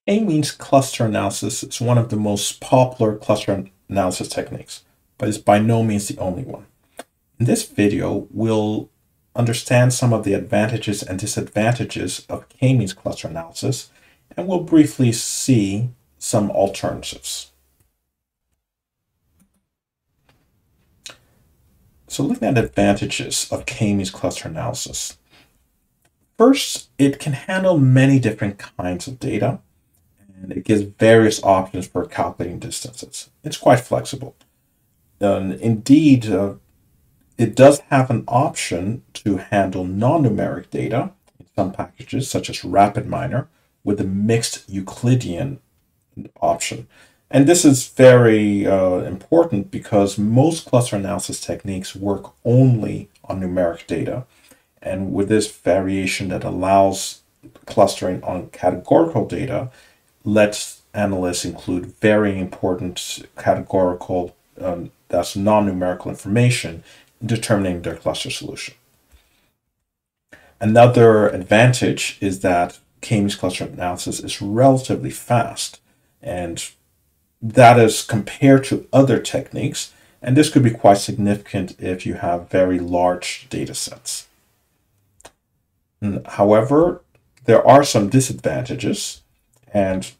K-means cluster analysis is one of the most popular cluster analysis techniques, but it's by no means the only one. In this video, we'll understand some of the advantages and disadvantages of K-means cluster analysis, and we'll briefly see some alternatives. So looking at advantages of K-means cluster analysis. First, it can handle many different kinds of data, and it gives various options for calculating distances. It's quite flexible. Indeed, it does have an option to handle non-numeric data in some packages, such as RapidMiner, with a mixed Euclidean option. And this is very important because most cluster analysis techniques work only on numeric data. And with this variation that allows clustering on categorical data, lets analysts include very important categorical, that's non-numerical information in determining their cluster solution. Another advantage is that K-means cluster analysis is relatively fast, and that is compared to other techniques, and this could be quite significant if you have very large data sets. However, there are some disadvantages, and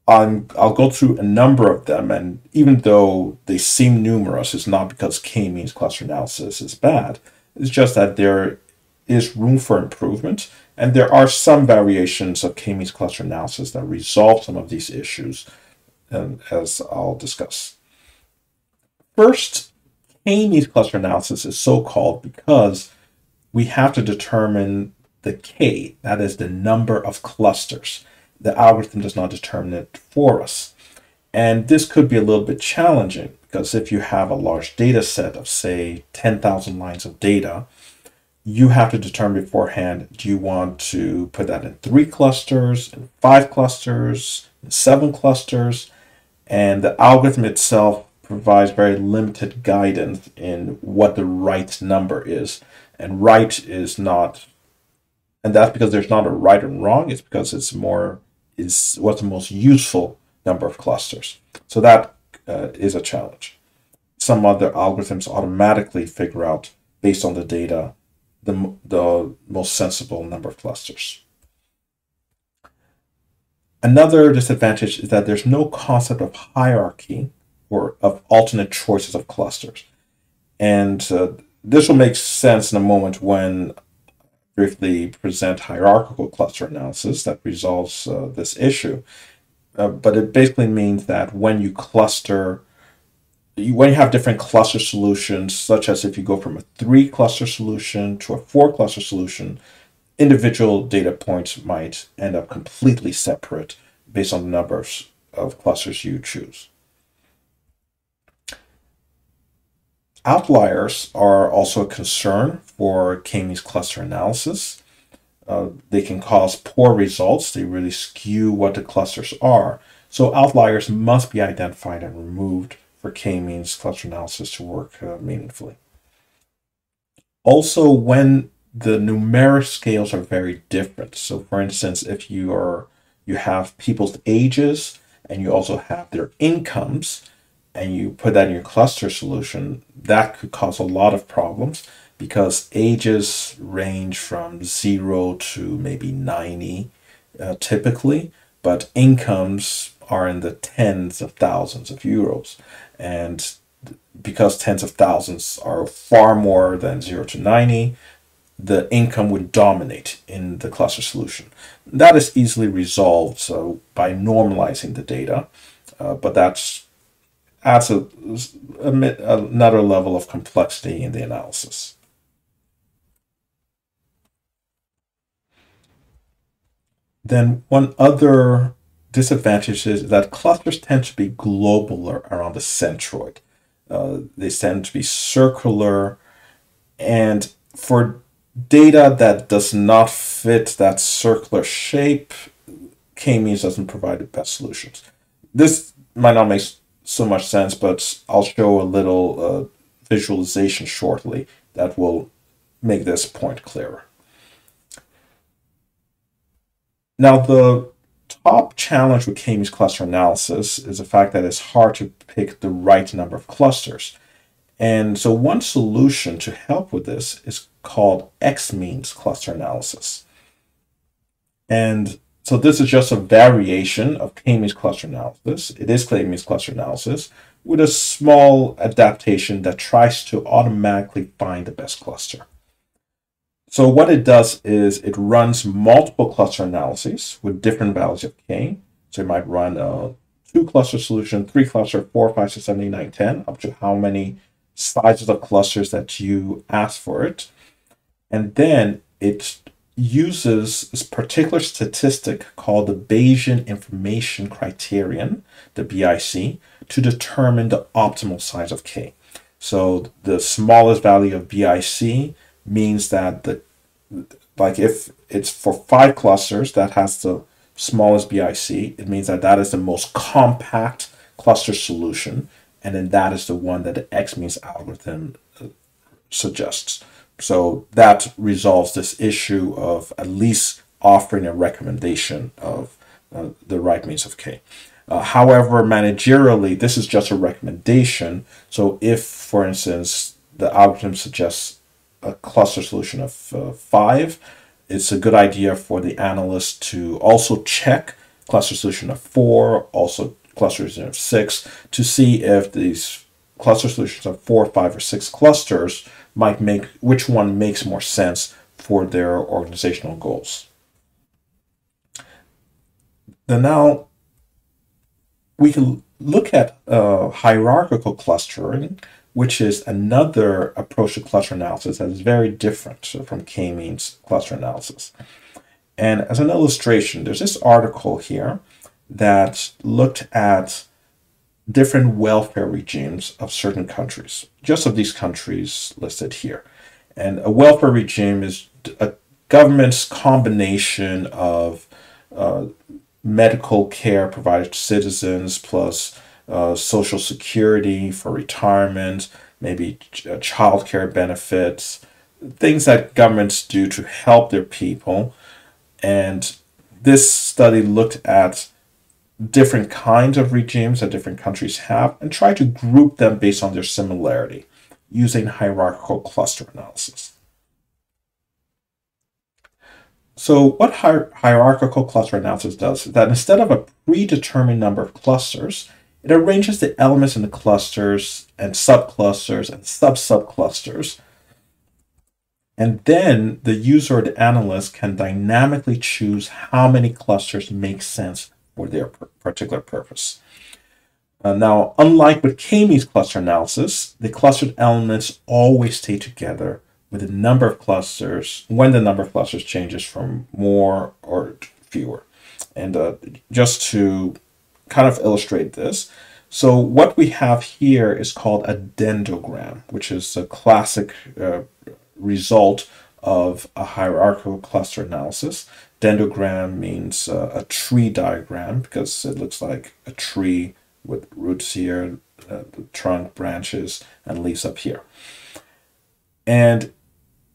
I'll go through a number of them, and even though they seem numerous, it's not because K-means cluster analysis is bad. It's just that there is room for improvement, and there are some variations of K-means cluster analysis that resolve some of these issues, as I'll discuss. First, K-means cluster analysis is so-called because we have to determine the K, that is the number of clusters. The algorithm does not determine it for us. And this could be a little bit challenging because if you have a large data set of, say, 10,000 lines of data, you have to determine beforehand, do you want to put that in 3 clusters, in 5 clusters, in 7 clusters? And the algorithm itself provides very limited guidance in what the right number is. And right is not, and that's because there's not a right and wrong, it's because it's what's the most useful number of clusters. So that is a challenge. Some other algorithms automatically figure out, based on the data, the most sensible number of clusters. Another disadvantage is that there's no concept of hierarchy or of alternate choices of clusters. And this will make sense in a moment when I briefly present hierarchical cluster analysis that resolves this issue. But it basically means that when you have different cluster solutions, such as if you go from a 3 cluster solution to a 4 cluster solution, individual data points might end up completely separate based on the number of clusters you choose. Outliers are also a concern for K-means cluster analysis. They can cause poor results. They really skew what the clusters are. So outliers must be identified and removed for K-means cluster analysis to work meaningfully. Also, when the numeric scales are very different. So for instance, if you have people's ages and you also have their incomes, and you put that in your cluster solution, that could cause a lot of problems because ages range from 0 to maybe 90 typically, but incomes are in the tens of thousands of euros. And because tens of thousands are far more than 0 to 90, the income would dominate in the cluster solution. That is easily resolved by normalizing the data, but that adds another level of complexity in the analysis. Then one other disadvantage is that clusters tend to be global around the centroid. They tend to be circular, and for data that does not fit that circular shape, K-means doesn't provide the best solutions. This might not make so much sense, but I'll show a little visualization shortly that will make this point clearer. Now, the top challenge with K-means cluster analysis is the fact that it's hard to pick the right number of clusters. And so one solution to help with this is called Xmeans cluster analysis. And so this is just a variation of K-means cluster analysis. It is K-means cluster analysis with a small adaptation that tries to automatically find the best cluster. So what it does is it runs multiple cluster analyses with different values of K. So it might run a 2-cluster solution, 3-cluster, 4, 5, 6, 7, 8, 9, 10, up to how many sizes of clusters that you ask for it. And then it uses this particular statistic called the Bayesian Information Criterion, the BIC, to determine the optimal size of K. So the smallest value of BIC means that if it's for 5 clusters that has the smallest BIC, it means that that is the most compact cluster solution, and then that is the one that the Xmeans algorithm suggests. So that resolves this issue of at least offering a recommendation of the right means of K. However, managerially, this is just a recommendation. So if, for instance, the algorithm suggests a cluster solution of 5, it's a good idea for the analyst to also check cluster solution of 4, also cluster solution of 6, to see if these cluster solutions of 4, 5, or 6 clusters might make, which one makes more sense for their organizational goals. Then now we can look at hierarchical clustering, which is another approach to cluster analysis that is very different from K-means cluster analysis. And as an illustration, there's this article here that looked at different welfare regimes of certain countries, just of these countries listed here. And a welfare regime is a government's combination of medical care provided to citizens plus social security for retirement, maybe child care benefits, things that governments do to help their people. And this study looked at different kinds of regimes that different countries have and tried to group them based on their similarity using hierarchical cluster analysis. So what hierarchical cluster analysis does is that instead of a predetermined number of clusters, it arranges the elements in the clusters and subclusters and sub-subclusters. And then the user or the analyst can dynamically choose how many clusters make sense for their particular purpose. Now, unlike with K-means cluster analysis, the clustered elements always stay together with the number of clusters when the number of clusters changes from more or fewer. And just to kind of illustrate this, so what we have here is called a dendrogram, which is a classic result of a hierarchical cluster analysis. Dendrogram means a tree diagram because it looks like a tree with roots here, the trunk, branches, and leaves up here. And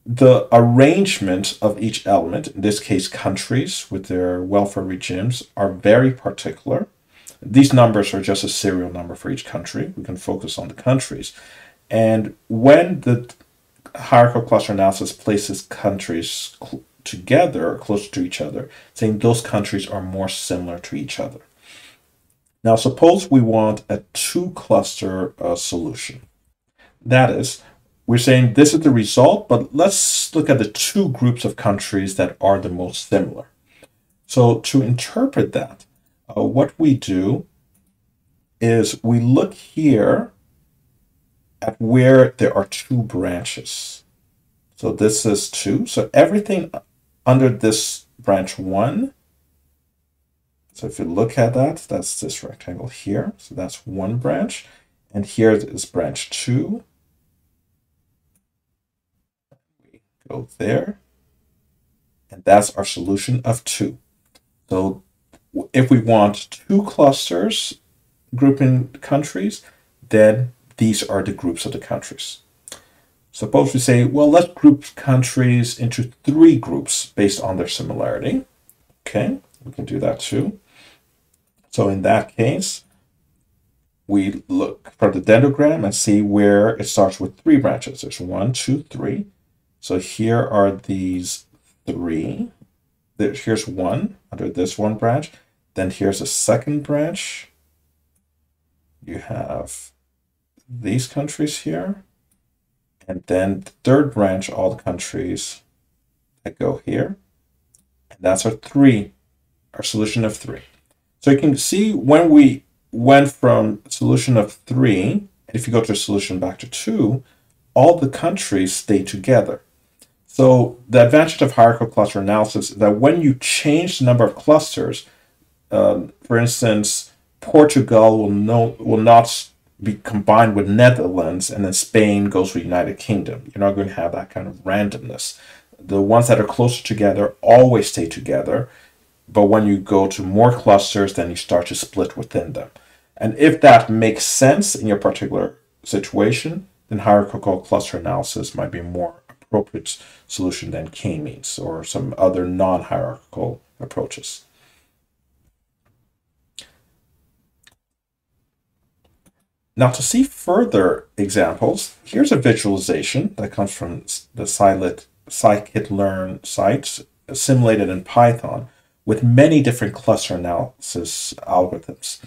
the arrangement of each element, in this case countries with their welfare regimes, are very particular. These numbers are just a serial number for each country. We can focus on the countries. And when the hierarchical cluster analysis places countries together, closer to each other, saying those countries are more similar to each other. Now, suppose we want a 2-cluster solution. That is, we're saying this is the result, but let's look at the 2 groups of countries that are the most similar. So to interpret that, what we do is we look here at where there are 2 branches. So this is 2. So everything under this branch 1. So if you look at that, that's this rectangle here. So that's 1 branch. And here is branch 2. We go there. And that's our solution of 2. So if we want 2 clusters grouping countries, then these are the groups of the countries. Suppose we say, well, let's group countries into 3 groups based on their similarity. Okay, we can do that too. So in that case, we look for the dendrogram and see where it starts with 3 branches. There's 1, 2, 3. So here are these 3. Here's 1 under this one branch. Then here's a second branch. You have these countries here. And then the third branch, all the countries that go here. And that's our 3, our solution of 3. So you can see when we went from solution of 3, and if you go to a solution back to 2, all the countries stay together. So the advantage of hierarchical cluster analysis is that when you change the number of clusters, for instance, Portugal will not be combined with Netherlands, and then Spain goes with United Kingdom. You're not going to have that kind of randomness. The ones that are closer together always stay together, but when you go to more clusters, then you start to split within them. And if that makes sense in your particular situation, then hierarchical cluster analysis might be a more appropriate solution than K-means or some other non-hierarchical approaches. Now, to see further examples, here's a visualization that comes from the scikit-learn site, simulated in Python, with many different cluster analysis algorithms.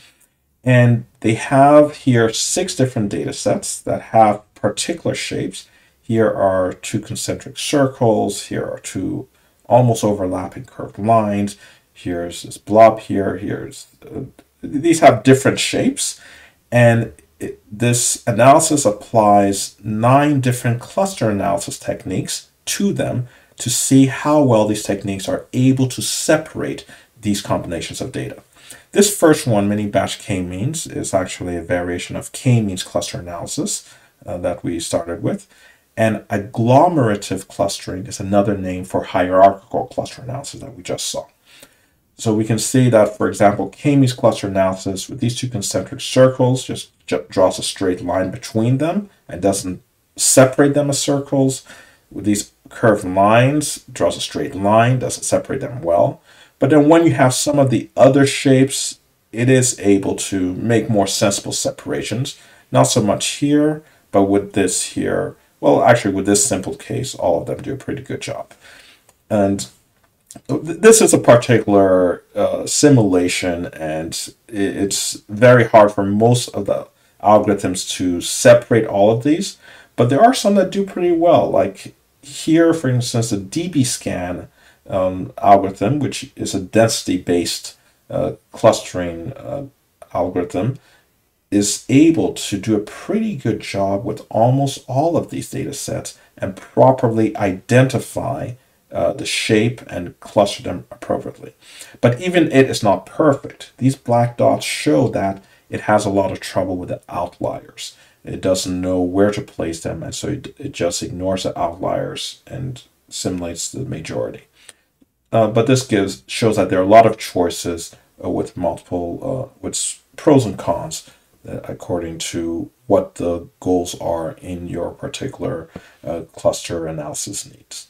And they have here 6 different data sets that have particular shapes. Here are 2 concentric circles. Here are 2 almost overlapping curved lines. Here's this blob here. These have different shapes. And this analysis applies 9 different cluster analysis techniques to them to see how well these techniques are able to separate these combinations of data. This first one, mini batch K-means, is actually a variation of K-means cluster analysis that we started with. And agglomerative clustering is another name for hierarchical cluster analysis that we just saw. So we can see that, for example, K-means cluster analysis with these 2 concentric circles just draws a straight line between them and doesn't separate them as circles. With these curved lines, draws a straight line, doesn't separate them well. But then when you have some of the other shapes, it is able to make more sensible separations. Not so much here, but with this here, well, actually with this simple case, all of them do a pretty good job. And this is a particular simulation, and it's very hard for most of the algorithms to separate all of these, but there are some that do pretty well. Like here, for instance, the dbScan algorithm, which is a density-based clustering algorithm, is able to do a pretty good job with almost all of these data sets and properly identify the shape and cluster them appropriately. But even it is not perfect. These black dots show that it has a lot of trouble with the outliers. It doesn't know where to place them, and so it just ignores the outliers and simulates the majority. But this shows that there are a lot of choices with multiple, with pros and cons according to what the goals are in your particular cluster analysis needs.